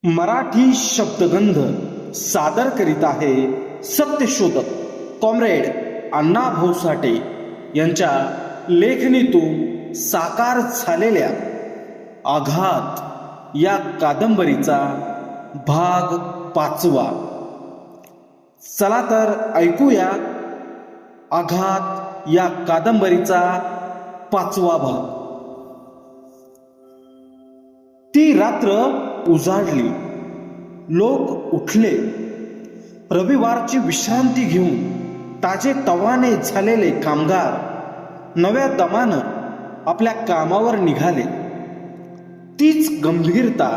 मराठी शब्दगंध सादर करीत आहे सत्यशोधक कॉम्रेड अण्णाभाऊ साठे यांच्या लेखणीतून साकार झालेल्या आघात या कादंबरीचा भाग 5. चला तर ऐकूया आघात या कादंबरीचा 5वा भाग. ती रात्र उजाडली. लोक उठले. रविवारची विश्रांती घेऊन ताजे तवाने झालेले कामगार नव्या दमानं आपल्या कामावर निघाले. तीच गंभीरता,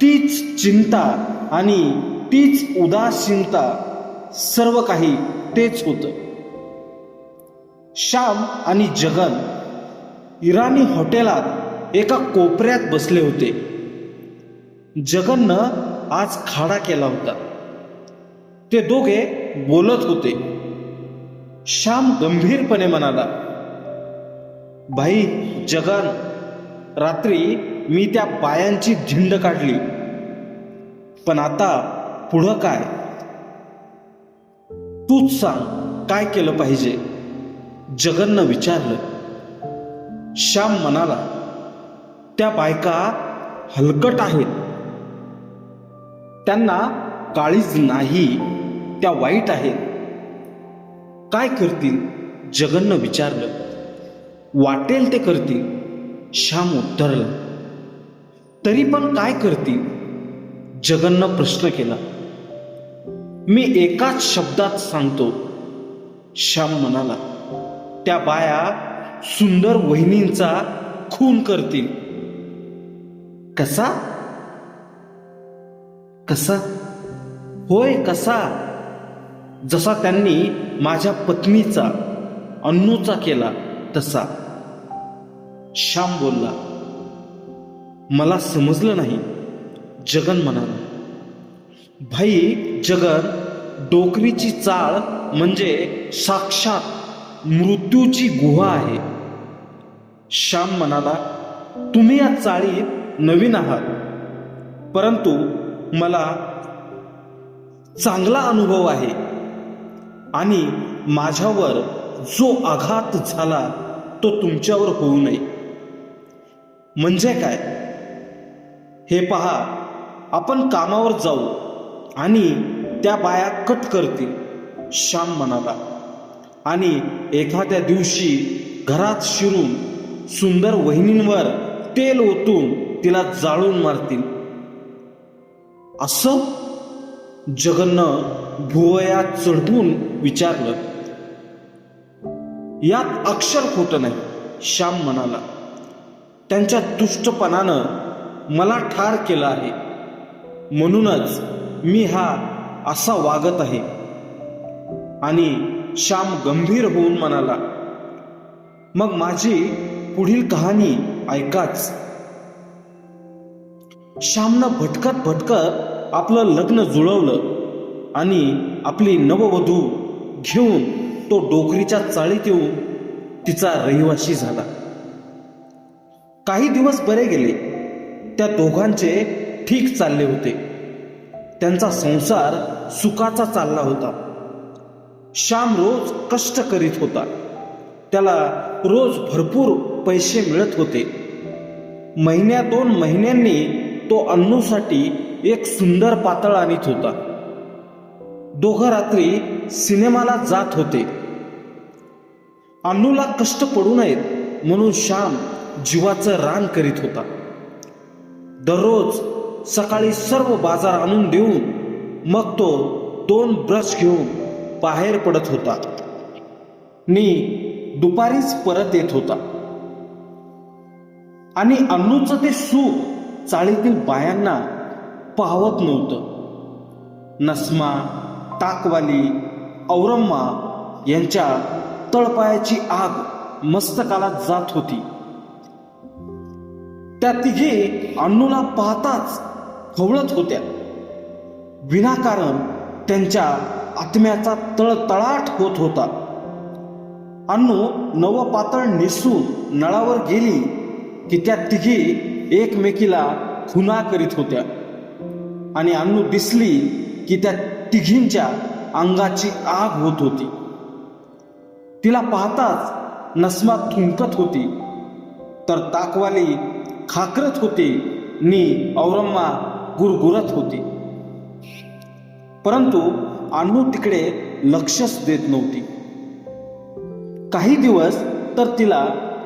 तीच चिंता आणि तीच उदासीनता, सर्व काही तेच होतं. श्याम आणि जगन इराणी हॉटेलात एका कोपऱ्यात बसले होते. जगननं आज खाडा केला होता. ते दोघे बोलत होते. श्याम गंभीरपणे म्हणाला, भाई जगन, रात्री मी त्या बायांची धिंड काढली, पण आता पुढं काय? तूच सांग, काय केलं पाहिजे? जगननं विचारलं. श्याम म्हणाला, त्या बायका हलकट आहेत. त्यांना काळीज नाही, त्या वाईट आहेत. काय करतील? जगननं विचारलं. वाटेल ते करतील, श्याम उत्तरला. तरी पण काय करतील? जगननं प्रश्न केला. मी एकाच शब्दात सांगतो, श्याम म्हणाला. त्या बाया सुंदर वहिनींचा खून करतील. कसा? कसा? होय, कसा? जसा त्यांनी माझ्या पत्नीचा, अन्नूचा केला तसा. श्याम बोलला. मला समजलं नाही, जगन म्हणाला. भाई जगन, डोकरीची चाळ म्हणजे साक्षात मृत्यूची गुहा आहे. श्याम म्हणाला. तुम्ही या चाळीत नवीन आहात, परंतु मला चांगला अनुभव आहे आणि माझ्यावर जो आघात झाला तो तुमच्यावर होऊ नये. म्हणजे काय? हे पहा, आपण कामावर जाऊ आणि त्या बाया कट करतील, श्याम म्हणाला. आणि एखाद्या दिवशी घरात शिरून सुंदर वहिनींवर तेल ओतून तिला जाळून मारतील. असं? जगननं भुवया चढवून विचारलं. यात अक्षर खोटं नाही, श्याम म्हणाला. त्यांच्या दुष्टपणानं मला ठार केलं आहे, म्हणूनच मी हा असा वागत आहे. आणि श्याम गंभीर होऊन म्हणाला, मग माझी पुढील कहाणी ऐकाच. श्यामनं भटकत भटकत आपलं लग्न जुळवलं आणि आपली नववधू घेऊन तो डोकरीच्या चाळीत येऊन तिचा रहिवाशी झाला. काही दिवस बरे गेले. त्या दोघांचे ठीक चालले होते. त्यांचा संसार सुखाचा चालला होता. श्याम रोज कष्ट करीत होता. त्याला रोज भरपूर पैसे मिळत होते. महिन्या 2 महिन्यांनी तो अन्नूसाठी एक सुंदर पातळ आणीत होता. दोघं रात्री सिनेमाला जात होते. अन्नूला कष्ट पडू नयेत म्हणून श्याम जीवाचं रान करीत होता. दररोज सकाळी सर्व बाजार आणून देऊन मग तो 2 ब्रश घेऊन बाहेर पडत होता आणि दुपारीच परत येत होता. आणि अन्नूचं ते सुख चाळीतील बायांना पाहवत नव्हतं. नस्मा, टाकवाली, औरम्मा यांच्या तळपायाची आग मस्तकाला जात होती. त्या तिघे अन्नूला पाहताच खवळत होत्या. विनाकारण त्यांच्या आत्म्याचा तळतळाट होत होता. अन्नू नवं पातळ नेसून नळावर गेली की त्या तिघी एकमेकीला खुणा करीत होत्या. आणि अन्नू दिसली की त्या तिघींच्या अंगाची आग होत होती. तिला पाहताच नस्मा थुंकत होती, तर ताकवाली खाकरत होती नि औरम्मा गुरगुरत होती. परंतु अन्नू तिकडे लक्षच देत नव्हती. काही दिवस तर तिला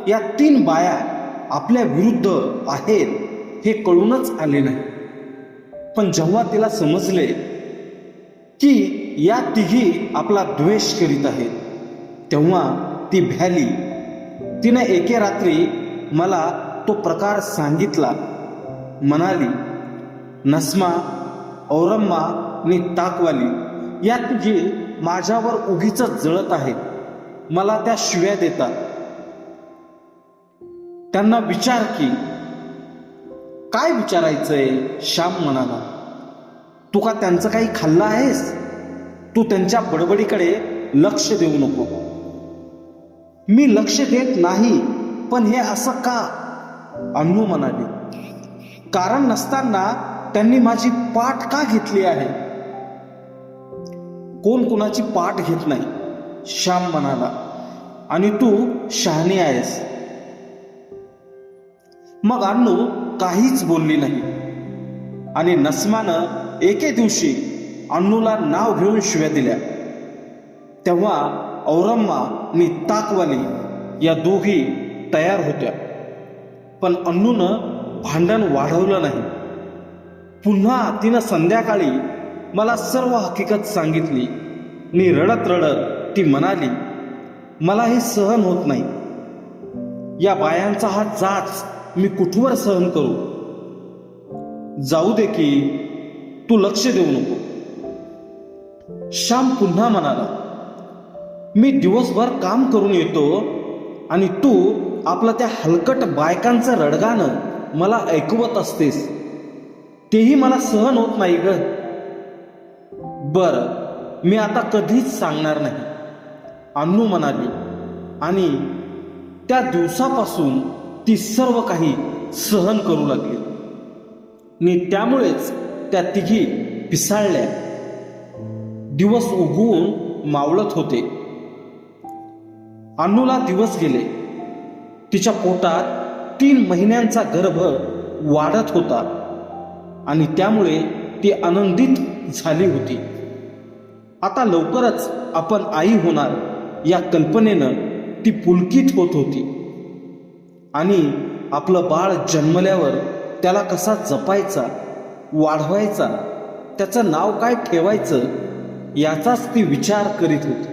या 3 बाया आपल्या विरुद्ध आहेत हे कळूनच आले नाही. पण जेव्हा तिला समजले की या तिघी आपला द्वेष करीत आहेत, तेव्हा ती भ्याली. तिने एके रात्री मला तो प्रकार सांगितला. म्हणाली, नस्मा, औरम्मा आणि ताकवाली या तिघी माझ्यावर उगीच जळत आहेत. मला त्या शिव्या देतात. त्यांना विचार की. काय विचारायचंय? श्याम म्हणाला, तू का त्यांचं काही खाल्लं आहेस? तू त्यांच्या बडबडीकडे लक्ष देऊ नको. मी लक्ष देत नाही, पण हे असं का? अन्नू म्हणाली, कारण नसताना त्यांनी माझी पाठ का घेतली आहे? कोण कुणाची पाठ घेत नाही, श्याम म्हणाला, आणि तू शहाणी आहेस. मग अन्नू काहीच बोलली नाही. आणि नस्मानं एके दिवशी अन्नूला नाव घेऊन शिव्या दिल्या. तेव्हा औरम्मा आणि ताकवाली या दोघी तयार होत्या. पण अन्नूनं भांडण वाढवलं नाही. पुन्हा तिनं संध्याकाळी मला सर्व हकीकत सांगितली. आणि रडत रडत ती म्हणाली, मला हे सहन होत नाही. या बायांचा हा जाच मी कुठवर सहन करू? जाऊ दे की, तू लक्ष देऊ नको. श्याम पुन्हा म्हणाला, मी दिवसभर काम करून येतो आणि तू आपलं त्या हलकट बायकांचं रडगाणं मला ऐकवत असतेस. तेही मला सहन होत नाही ग. बरं, मी आता कधीच सांगणार नाही, अन्नू म्हणाली. आणि त्या दिवसापासून ती सर्व काही सहन करू लागली. आणि त्यामुळेच त्या तिघी पिसाळल्या. दिवस उगवून मावळत होते. अन्नूला दिवस गेले. तिच्या पोटात 3 महिन्यांचा गर्भ वाढत होता आणि त्यामुळे ती आनंदित झाली होती. आता लवकरच आपण आई होणार या कल्पनेनं ती पुलकित होत होती. आणि आपलं बाळ जन्मल्यावर त्याला कसा जपायचा, वाढवायचा, त्याचं नाव काय ठेवायचं याचाच ती विचार करीत होती.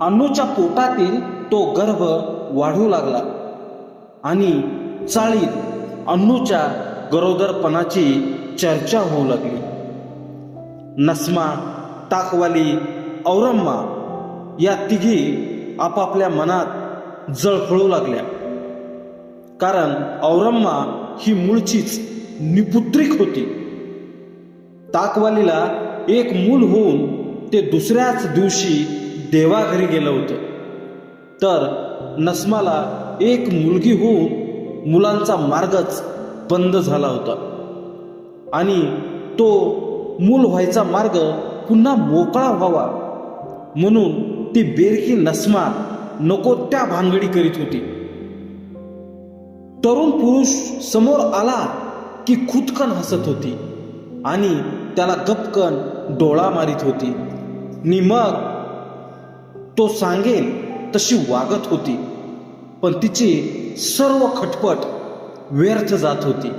अन्नूच्या पोटातील तो गर्भ वाढू लागला आणि चाळीत अन्नूच्या गरोदरपणाची चर्चा होऊ लागली. नस्मा, ताकवाली, औरम्मा या तिघी आपापल्या मनात जळफळू लागल्या. कारण औरम्मा ही मूळचीच निपुत्रिक होती. ताकवालीला एक मूल होऊन ते दुसऱ्याच दिवशी देवाघरी गेलं होतं. तर नस्माला एक मुलगी होऊन मुलांचा मार्गच बंद झाला होता आणि तो मूल व्हायचा मार्ग पुन्हा मोकळा व्हावा म्हणून ती बेरकी नस्मा नको त्या भानगडी करीत होती. तरुण पुरुष समोर आला की खुदकन हसत होती आणि त्याला गपकन डोळा मारित होती. नि मग तो सांगेल तशी वागत होती. पण तिची सर्व खटपट व्यर्थ जात होती.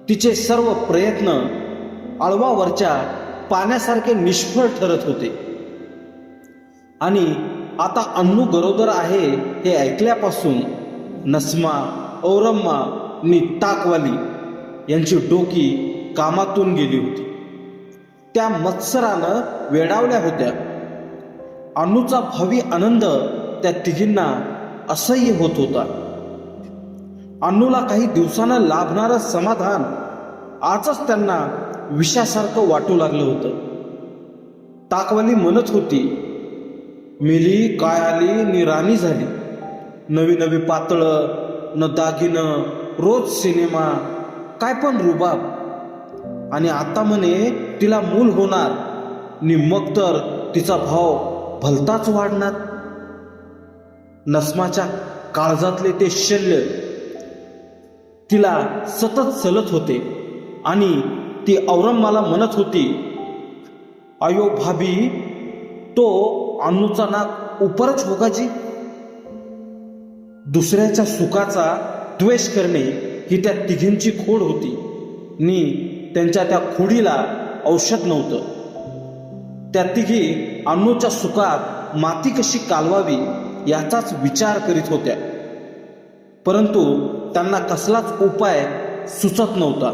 तिचे सर्व प्रयत्न आळवावरच्या पाण्यासारखे निष्फळ ठरत होते. आणि आता अन्नू गरोदर आहे हे ऐकल्यापासून नस्मा, औरम्मा आणि ताकवाली यांची डोकी कामातून गेली होती. त्या मत्सरानं वेडावल्या होत्या. अन्नूचा भावी आनंद त्या तिघींना असह्य होत होता. अन्नूला काही दिवसानं लाभणारं समाधान आजच त्यांना विषासारखं वाटू लागलं होतं. ताकवाली म्हणत होती, मेली काय आली नि राणी झाली. नवी नवी पातळं, न दागिनं, रोज सिनेमा, काय पण रुबाब. आणि आता म्हणे तिला मूल होणार नि मग तर तिचा भाव भलताच वाढणार. नस्माच्या काळजातले ते शल्य तिला सतत सलत होते आणि ती औरंगाला म्हणत होती, अयो भाभी, तो अन्नूचा नाक उपरच होगा जी. दुसऱ्याच्या सुखाचा द्वेष करणे ही त्या तिघींची खोड होती नि त्यांच्या त्या खोडीला औषध नव्हतं. त्या तिघी अन्नूच्या सुखात माती कशी कालवावी याचाच विचार करीत होत्या, परंतु त्यांना कसलाच उपाय सुचत नव्हता.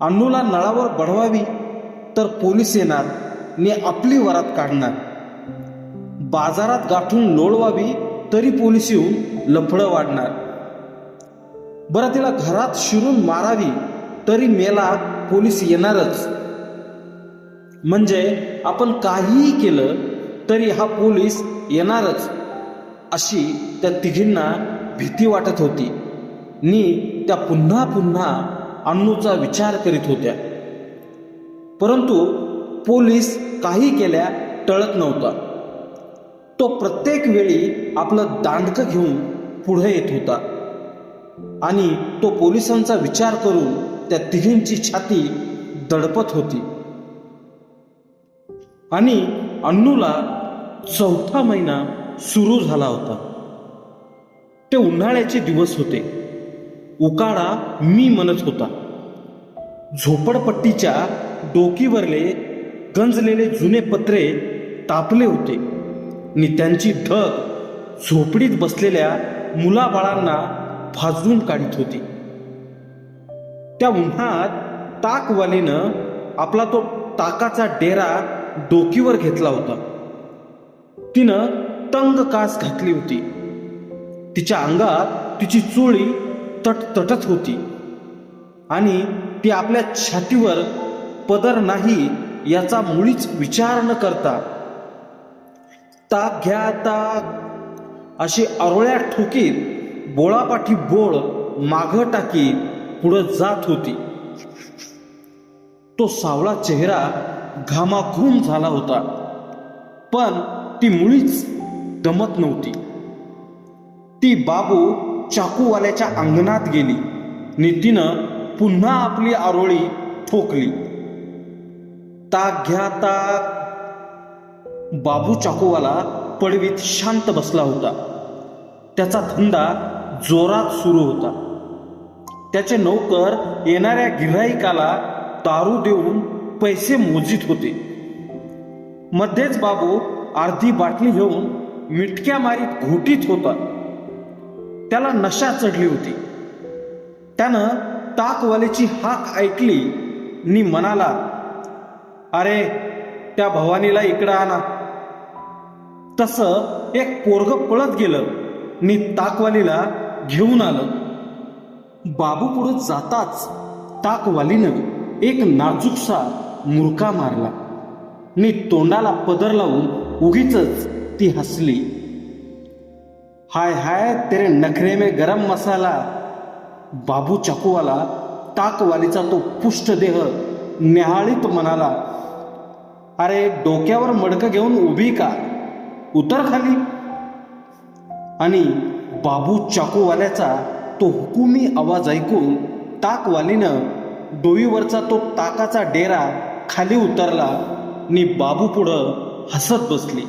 अन्नूला नळावर बढवावी तर पोलीस येणार ने आपली वरात काढणार. बाजारात गाठून लोळवावी तरी पोलीस येऊन लफडं वाढणार. बरं, तिला घरात शिरून मारावी तरी मेला पोलीस येणारच. म्हणजे आपण काहीही केलं तरी हा पोलीस येणारच अशी त्या तिघींना भीती वाटत होती नि त्या पुन्हा पुन्हा अन्नूचा विचार करीत होत्या. परंतु पोलीस काही केल्या टळत नव्हता. तो प्रत्येक वेळी आपलं दांडकं घेऊन पुढे येत होता आणि तो पोलिसांचा विचार करून त्या तिघींची छाती दडपत होती. आणि अन्नूला 4था महिना सुरू झाला होता. ते उन्हाळ्याचे दिवस होते. उकाडा मी म्हणत होता. झोपडपट्टीच्या डोकीवरले गंजलेले जुने पत्रे तापले होते आणि त्यांची धग झोपडीत बसलेल्या मुलाबाळांना भाजून काढीत होती. त्या उन्हात ताकवालीनं आपला तो ताकाचा डेरा डोकीवर घेतला होता. तिनं तंग कास घातली होती. तिच्या अंगात तिची चोळी तटतटत होती आणि ती आपल्या छातीवर पदर नाही याचा मुळीच विचार न करता ताक घ्या ताक अशी आरोळ्या ठोकीत बोळापाठी बोळ मागं टाकीत पुढं जात होती. तो सावळा चेहरा घामाघूम झाला होता, पण ती मुळीच दमत नव्हती. ती बाबू चाकूवाल्याच्या अंगणात गेली नि तिनं पुन्हा आपली आरोळी ठोकली. ताक घ्या ताक. बाबू चाकूवाला पडवीत शांत बसला होता. त्याचा धंदा जोरात सुरू होता. त्याचे नौकर येणाऱ्या गिऱ्हाईकाला दारू देऊन पैसे मोजित होते. मध्येच बाबू अर्धी बाटली घेऊन मिटक्या मारीत घोटीत होता. त्याला नशा चढली होती. त्यानं ताकवाल्याची हाक ऐकली नि म्हणाला, अरे त्या भवानीला इकडं आणा. तसं एक पोरग पळत गेलं नि ताकवालीला घेऊन आलं. बाबू पुढे जाताच ताकवालीनं एक नाजूकसा मुरका मारला नि तोंडाला पदर लावून उगीच ती हसली. हाय हाय तेरे नखरे में गरम मसाला. बाबू चाकूवाला ताकवालीचा तो पुष्ट देह न्याहाळीत म्हणाला, अरे डोक्यावर मडकं घेऊन उभी का, उतर खाली. आणि बाबू चाकूवाल्याचा तो हुकुमी आवाज ऐकून ताकवालीनं डोईवरचा तो ताकाचा डेरा खाली उतरला नि बाबू पुढं हसत बसली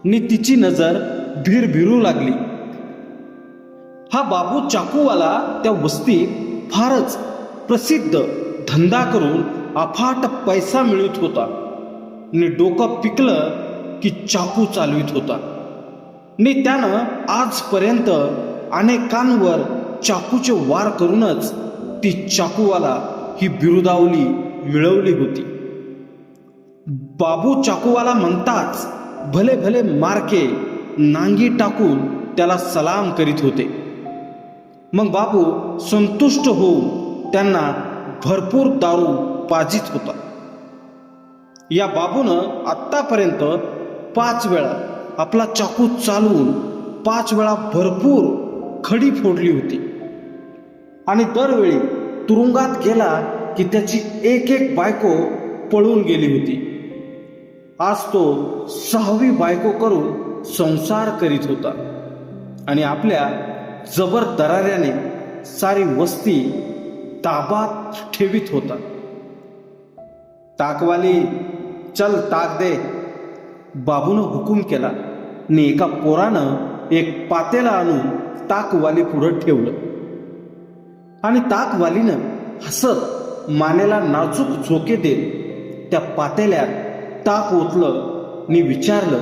नि तिची नजर भिरभिरू लागली. हा बाबू चाकूवाला त्या वस्तीत फारच प्रसिद्ध धंदा करून अफाट पैसा मिळवत होता नि डोकं पिकलं की चाकू चालवित होता नि त्यानं आजपर्यंत अनेकांवर चाकूचे वार करूनच ती चाकूवाला ही बिरुदावली मिळवली होती. बाबू चाकूवाला म्हणताच भले भले मार्के नांगी टाकून त्याला सलाम करीत होते. मग बाबू संतुष्ट होऊन त्यांना भरपूर दारू पाजित होता. या बाबूनं आत्तापर्यंत 5 वेळा आपला चाकू चालवून 5 वेळा भरपूर खडी फोडली होती आणि दरवेळी तुरुंगात गेला की त्याची एक एक बायको पळून गेली होती. आज तो 6वी बायको करून संसार करीत होता आणि आपल्या जबर दराऱ्याने सारी वस्ती ताब्यात ठेवीत होता. ताकवाली, चल ताक दे, बाबूनं हुकूम केला आणि एका पोरानं एक पातेला आणून ताकवाली पुढं ठेवलं आणि ताकवालीनं हसत मानेला नाजूक झोके देत त्या पातेल्यात ताक ओतलं आणि विचारलं,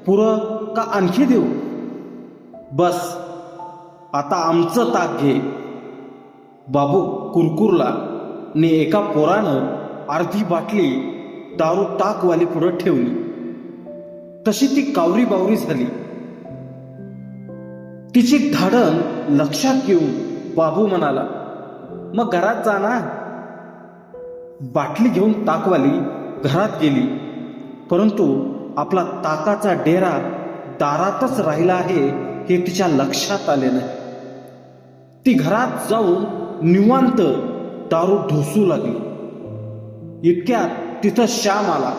पुरं का आणखी देऊ? बस, आता आमचं ताक घे. बाबू कुरकुरला आणि एका पोरानं अर्धी बाटली दारू ताकवाली पुढं ठेवली. तशी ती कावरी बावरी झाली. तिची धाडण लक्षात घेऊन बाबू म्हणाला, मग घरात जा ना. बाटली घेऊन ताकवाली घरात गेली, परंतु आपला ताकाचा डेरा दारातच राहिला आहे हे तिच्या लक्षात आले नाही. ती घरात जाऊन निवांत दारू ढोसू लागली. इतक्यात तिथं श्याम आला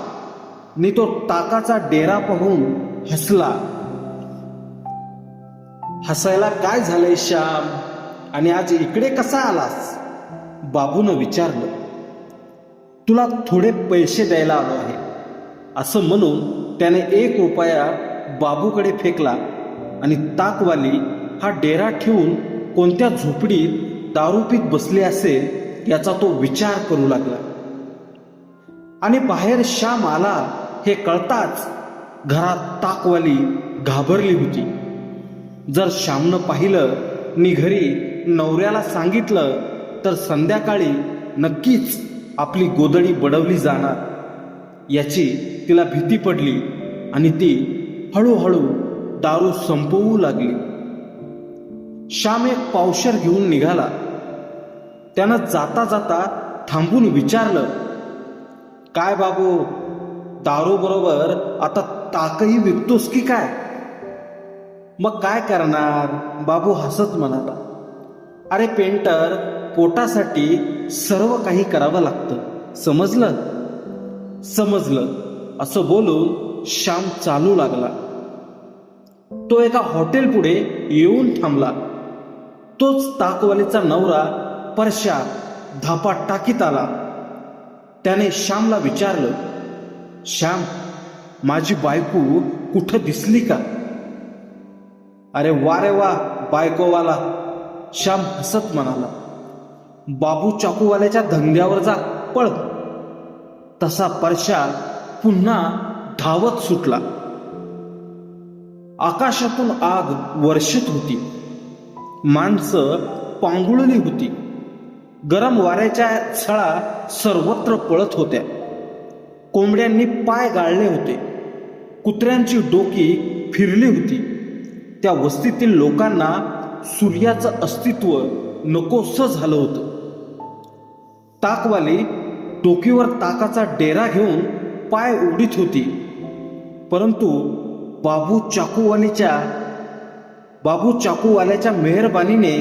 आणि तो ताकाचा डेरा पाहून हसला. हसायला काय झालंय श्याम, आणि आज इकडे कसा आलास? बाबूनं विचारलं. तुला थोडे पैसे द्यायला आलो आहे, असं म्हणून त्याने 1 रुपया बाबूकडे फेकला आणि ताकवाली हा डेरा ठेवून कोणत्या झोपडीत दारू पीत बसले असेल याचा तो विचार करू लागला. आणि बाहेर श्याम आला हे कळताच घरात ताकवाली घाबरली होती. जर श्यामनं पाहिलं आणि घरी नवऱ्याला सांगितलं तर संध्याकाळी नक्कीच आपली गोदडी बडवली जाणार याची तिला भीती पडली आणि ती हळूहळू दारू संपवू लागली. श्याम एक पावशर घेऊन निघाला. त्यानं जाता जाता थांबून विचारलं, काय बाबू, दारू बरोबर आता ताकही विकतोस की काय? मग काय करणार? बाबू हसत म्हणाला, अरे पेंटर, पोटासाठी सर्व काही करावं लागतं, समजलं? समजलं, असं बोलून श्याम चालू लागला. तो एका हॉटेल पुढे येऊन थांबला. तोच ताकवालीचा नवरा परशा धापा टाकीत आला. त्याने श्यामला विचारलं, श्याम, माझी बायको कुठं दिसली का? अरे वा, बायकोवाला, श्याम हसत म्हणाला. बाबू चाकूवाल्याच्या धंद्यावर जा, पळ. तसा परशा पुन्हा धावत सुटला. आकाशातून आग वर्षित होती. माणसं पांगुळली होती. गरम वाऱ्याच्या छळा सर्वत्र पळत होत्या. कोंबड्यांनी पाय गाळले होते. कुत्र्यांची डोकी फिरली होती. त्या वस्तीतील लोकांना सूर्याचं अस्तित्व नकोसं झालं होतं. ताकवाली डोकीवर ताकाचा डेरा घेऊन पाय उडीत होती, परंतु बाबू चाकूवाल्याच्या मेहरबानीने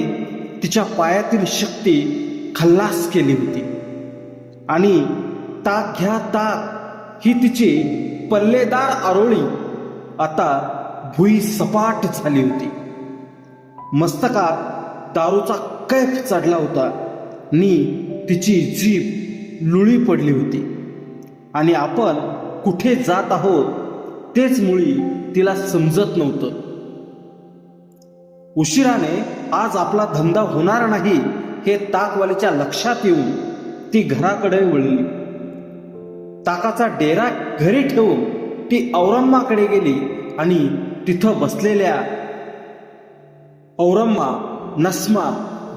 तिच्या पायातील शक्ती खल्लास केली होती आणि ताक घ्या ताक ही तिची पल्लेदार आरोळी आता भुई सपाट झाली होती. मस्तकात दारूचा कैफ चढला होता आणि तिची जीभ लुळी पडली होती आणि आपण कुठे जात आहोत तेच मुळी तिला समजत नव्हतं. उशिराने आज आपला धंदा होणार नाही हे ताकवालीच्या लक्षात येऊन ती घराकडे वळली. ताकाचा डेरा घरी ठेवून ती औरम्माकडे गेली आणि तिथं बसलेल्या औरम्मा, नस्मा,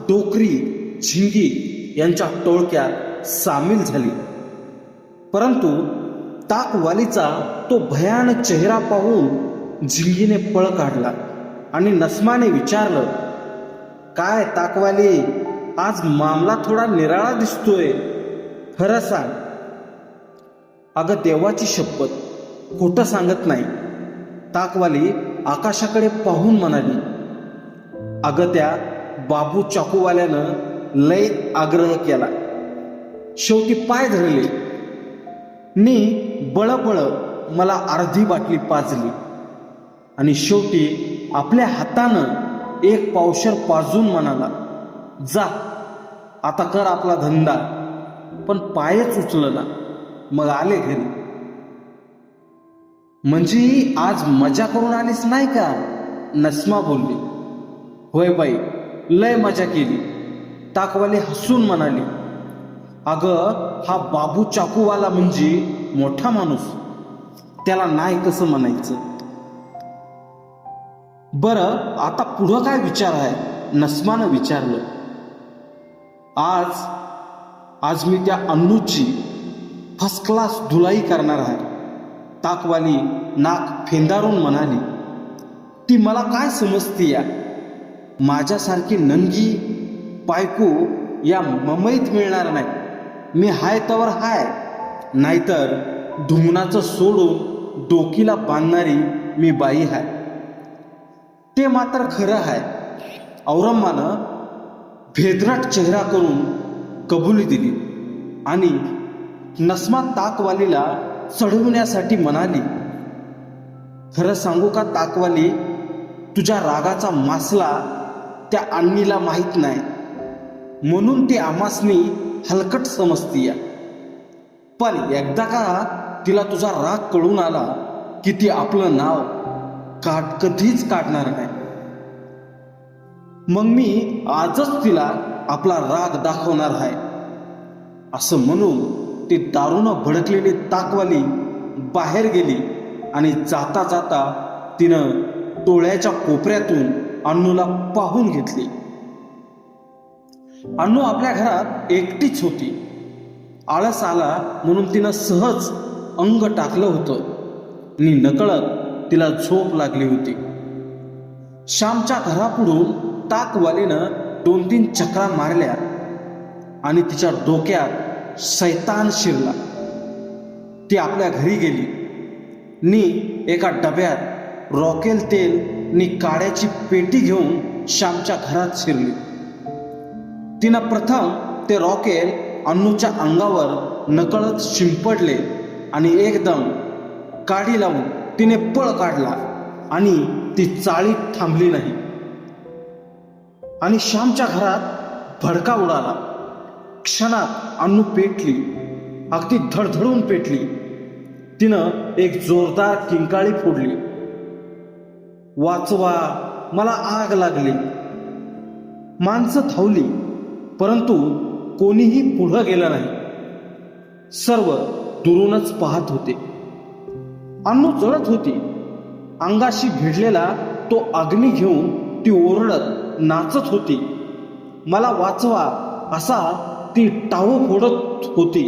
डोकरी, झिंगी यांच्या टोळक्यात सामील झाली. परंतु ताकवालीचा तो भयानक चेहरा पाहून झिंगीने पळ काढला आणि नस्माने विचारलं, काय ताकवाली, आज मामला थोडा निराळा दिसतोय, खरं सांग. अगं देवाची शपथ, खोटं सांगत नाही, ताकवाली आकाशाकडे पाहून म्हणाली. अगं त्या बाबू चाकूवाल्यानं लय आग्रह केला, शेवटी पाय धरले. नी बळबळ मला अर्धी बाटली पाजली आणि शेवटी आपल्या हातानं 1 पावशर पाजून म्हणाला, जा आता कर आपला धंदा. पण पायच उचलला. मग आले घरी. म्हणजे आज मजा करून आलीस नाही का? नस्मा बोलली. होय बाई, लय मजा केली. ताकवाली हसून म्हणाली, अगं हा बाबू चाकूवाला म्हणजे मोठा माणूस, त्याला नाही कसं म्हणायचं. बरं आता पुढं काय विचार आहे? नस्मानं विचारलं. आज मी त्या अन्नूची फर्स्ट क्लास धुलाई करणार आहे. ताकवाली नाक फेंदारून म्हणाली, ती मला काय समजती या? माझ्यासारखी नंगी बायको या मुंबईत मिळणार नाही. मी हाय तवर हाय, नाहीतर धुमनाचं सोडून डोकीला बांधणारी मी बाई हाय. ते मात्र खरं आहे. औरंगानं भेदरट चेहरा करून कबुली दिली आणि नस्मा ताकवालीला चढवण्यासाठी म्हणाली, खरं सांगू का ताकवाली, तुझ्या रागाचा मासला त्या अन्नीला माहीत नाही, म्हणून ती आमासनी हलकट समजतीया. पण एकदा का तिला तुझा राग कळून आला की ती आपलं नाव कधीच काढणार नाही. मग मी आजच तिला आपला राग दाखवणार आहे. असं म्हणून ती दारूनं भडकलेली ताकवाली बाहेर गेली आणि जाता जाता तिनं डोळ्याच्या कोपऱ्यातून अन्नूला पाहून घेतली. अन्नू आपल्या घरात एकटीच होती. आळस आला म्हणून तिनं सहज अंग टाकलं होतं आणि नकळत तिला झोप लागली होती. श्यामच्या घरापुढून ताकवालीनं 2-3 चक्रा मारल्या आणि तिच्या डोक्यात शैतान शिरला. ती आपल्या घरी गेली. नी एका डब्यात रॉकेल तेल नी काड्याची पेटी घेऊन श्यामच्या घरात शिरली. तिनं प्रथम ते रॉकेल अन्नूच्या अंगावर नकळत शिंपडले आणि एकदम काडी लावून तिने पळ काढला आणि ती चाळीत थांबली नाही आणि श्यामच्या घरात भडका उडाला. क्षणात अन्नू पेटली, अगदी धडधडून पेटली. तिनं एक जोरदार किंकाळी फोडली, वाचवा, मला आग लागली. माणसं धावली, परंतु कोणीही पुढं गेलं नाही. सर्व दुरूनच पाहत होते. अन्नू जळत होती. अंगाशी भिडलेला तो अग्नी घेऊन ती ओरडत नाचत होती. मला वाचवा असा ती टाळू फोडत होती,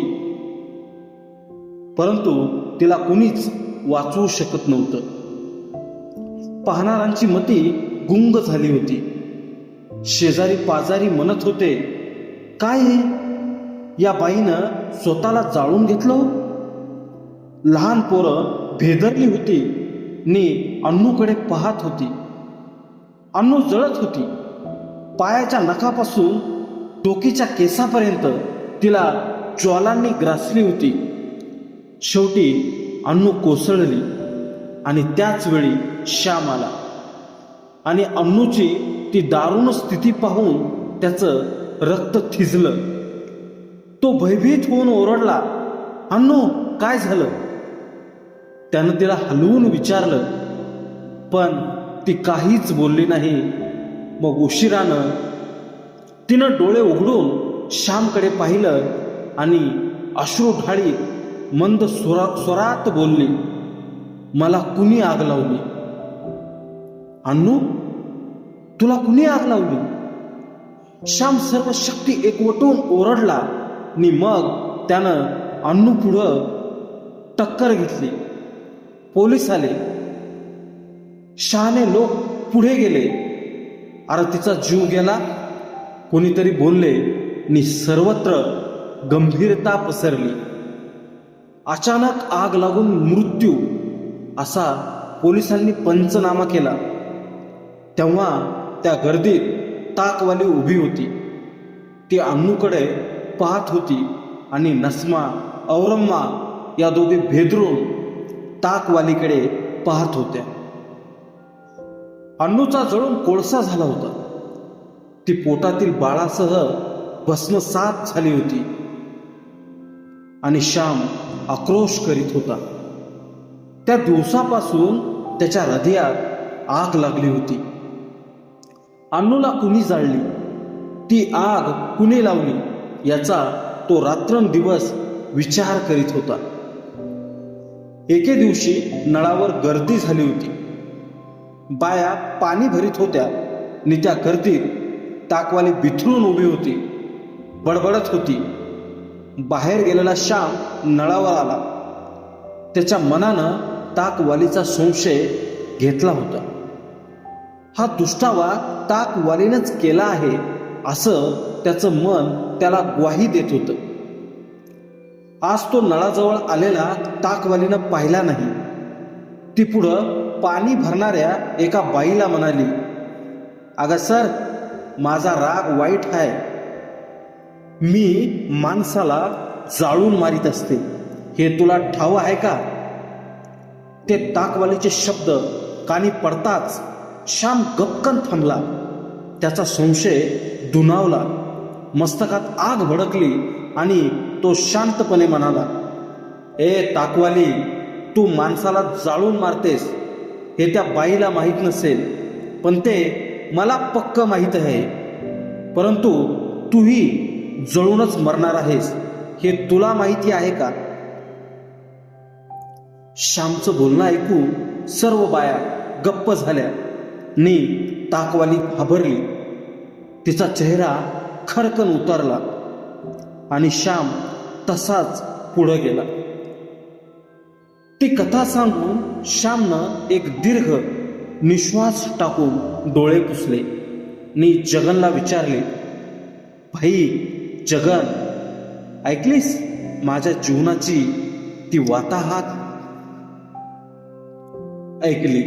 परंतु तिला कुणीच वाचवू शकत नव्हतं. पाहणाऱ्यांची मती गुंग झाली होती. शेजारी पाजारी म्हणत होते, काय हे, या बाईनं स्वतःला जाळून घेतलं. लहान पोरं भेदरली होती नी अन्नूकडे पाहत होती. अन्नू जळत होती. पायाच्या नखापासून डोकीच्या केसापर्यंत तिला ज्वालांनी ग्रासली होती. शेवटी अन्नू कोसळली आणि त्याच वेळी श्याम आला आणि अन्नूची ती दारुण स्थिती पाहून त्याचं रक्त थिजलं. तो भयभीत होऊन ओरडला, अन्नू काय झालं? त्यानं तिला हलवून विचारलं, पण ती काहीच बोलली नाही. मग उशिरानं तिनं डोळे उघडून श्यामकडे पाहिलं आणि अश्रू ढाळीत मंद स्वरात बोलली, मला कुणी आग लावली? अन्नू, तुला कुणी आग लावली? श्याम सर्व शक्ती एकवटून ओरडला आणि मग त्यानं अन्नू पुढं टक्कर घेतली. पोलीस आले. शहाणे लोक पुढे गेले. अरे तिचा जीव गेला, कोणीतरी बोलले आणि सर्वत्र गंभीरता पसरली. अचानक आग लागून मृत्यू असा पोलिसांनी पंचनामा केला. तेव्हा त्या गर्दीत ताकवाली उभी होती. ती अन्नूकडे पाहत होती आणि नस्मा औरम्मा या दोघी भेदरून ताकवालीकडे पाहत होत्या. अन्नूचा जळून कोळसा झाला होता. ती पोटातील बाळासह भस्मसात झाली होती आणि श्याम आक्रोश करीत होता. त्या दिवसापासून त्याच्या हृदयात आग लागली होती. अन्नूला कुणी जाळली, ती आग कुणी लावली याचा तो रात्रंदिवस विचार करीत होता. एके दिवशी नळावर गर्दी झाली होती. बाया पाणी भरीत होत्या आणि त्या गर्दीत ताकवाली बिथरून उभी होती, बडबडत होती. बाहेर गेलेला श्याम नळावर आला. त्याच्या मनानं ताकवालीचा संशय घेतला होता. हा दुष्टावा ताकवालीनंच केला आहे असं त्याचं मन त्याला ग्वाही देत होतं. आज तो नळाजवळ आलेला ताकवालीनं पाहिला नाही. ती पुढं पाणी भरणाऱ्या एका बाईला म्हणाली, अगं सर, माझा राग वाईट आहे. मी माणसाला जाळून मारित असते, हे तुला ठाव आहे का? ते ताकवालीचे शब्द कानी पडताच श्याम गपकन थांबला. त्याचा संशय दुणावला. मस्तकात आग भडकली आणि तो शांतपणे म्हणाला, ए ताकवाली, तू माणसाला जाळून मारतेस हे त्या बाईला माहीत नसेल, पण ते मला पक्क माहीत आहे. परंतु तूही जळूनच मरणार आहेस हे तुला माहिती आहे का? श्यामचं बोलणं ऐकून सर्व बाया गप्प झाल्या आणि ताकवाली घाबरली. तिचा चेहरा खरकन उतरला आणि श्याम तसाच पुढे गेला. ती कथा सांगून श्यामनं एक दीर्घ निश्वास टाकून डोळे पुसले आणि जगनला विचारले, भाई जगन, ऐकलीस माझ्या जीवनाची ती वाताहात? ऐकली.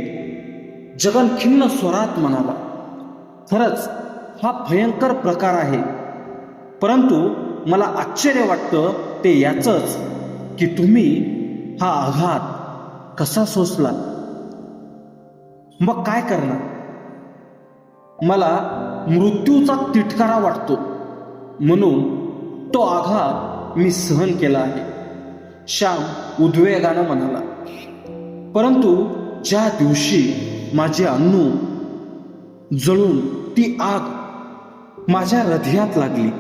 जगन खिन्न स्वरात म्हणाला, खरंच हा भयंकर प्रकार आहे. परंतु मला आश्चर्य वाटतं ते याचंच की तुम्ही हा आघात कसा सोसला. मग काय करणार? मला मृत्यूचा तिटकारा वाटतो म्हणून तो आघात मी सहन केला आहे, श्याम उद्वेगानं म्हणाला. परंतु ज्या दिवशी माझे अन्नू जळून ती आग माझ्या हृदयात लागली,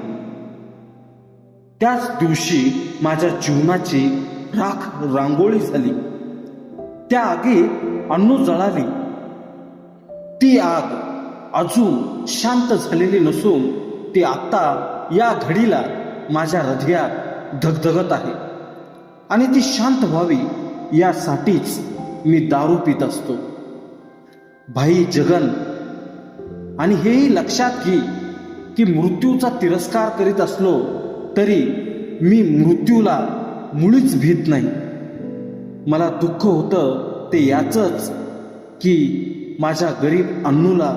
त्याच दिवशी माझ्या जीवनाची राख रांगोळी झाली. त्या आगीत अन्नू जळाली. ती आग अजून शांत झालेली नसून ती आता या घडीला माझ्या हृदयात धगधगत आहे आणि ती शांत व्हावी यासाठीच मी दारू पित असतो. भाई जगन, आणि हेही लक्षात घे की मृत्यूचा तिरस्कार करीत असलो तरी मी मृत्यूला मुळीच भीत नाही. मला दुःख होतं ते याचंच की माझ्या गरीब अन्नूला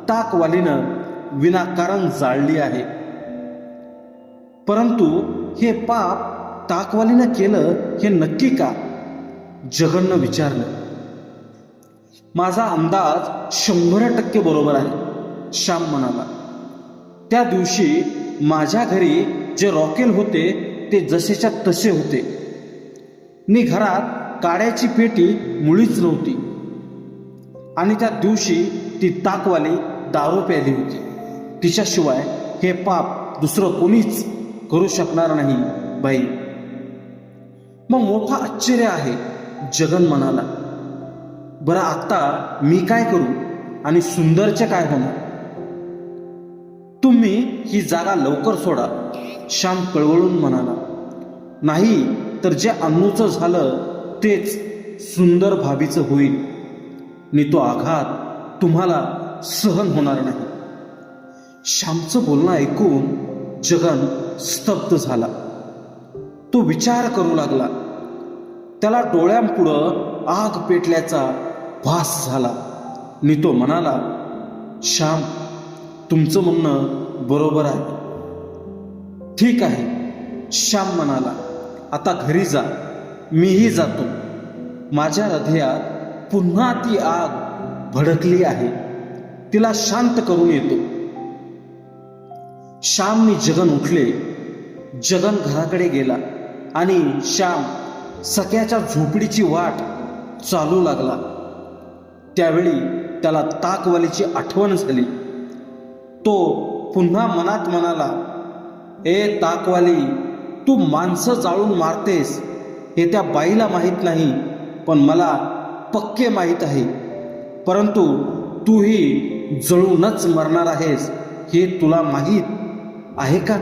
ताकवालीनं विनाकारण जाळली आहे. परंतु हे पाप ताकवालीनं केलं हे नक्की का? जगननं विचारलं. माझा अंदाज 100% बरोबर आहे, श्याम म्हणाला. त्या दिवशी माझ्या घरी जे रॉकेल होते ते जसेच्या तसे होते. नि घरात काड्याची पेटी मुळीच नव्हती आणि त्या दिवशी ती ताकवाली दारू प्यायली होती. तिच्याशिवाय हे पाप दुसरं कोणीच करू शकणार नाही बाई. मग मोठा आश्चर्य आहे, जगन म्हणाला. बरं आता मी काय करू आणि सुंदरचे काय होणार? तुम्ही ही जागा लवकर सोडा, श्याम कळवळून म्हणाला. नाही तर जे अन्नूचं झालं तेच सुंदर भाभीचं होईल आणि तो आघात तुम्हाला सहन होणार नाही. श्यामचं बोलणं ऐकून जगन स्तब्ध झाला. तो विचार करू लागला. त्याला डोळ्यांपुढं आग पेटल्याचा भास झाला आणि तो म्हणाला, श्याम, तुमचं म्हणणं बरोबर आहे. ठीक आहे, श्याम म्हणाला, आता घरी जा, मीही जातो. माझ्या हृदयात पुन्हा ती आग भडकली आहे, तिला शांत करून येतो. श्यामने जगन उठले. जगन घराकडे गेला आणि श्याम सख्याच्या झोपडीची वाट चालू लागला. त्यावेळी त्याला ताकवालीची आठवण झाली. तो पुन्हा मनात म्हणाला, ए ताकवाली, तू माणसं जाळून मारतेस हे त्या बाईला माहीत नाही, पण मला पक्के माहीत आहे. परंतु तूही जळूनच मरणार आहेस हे तुला माहीत आहे का?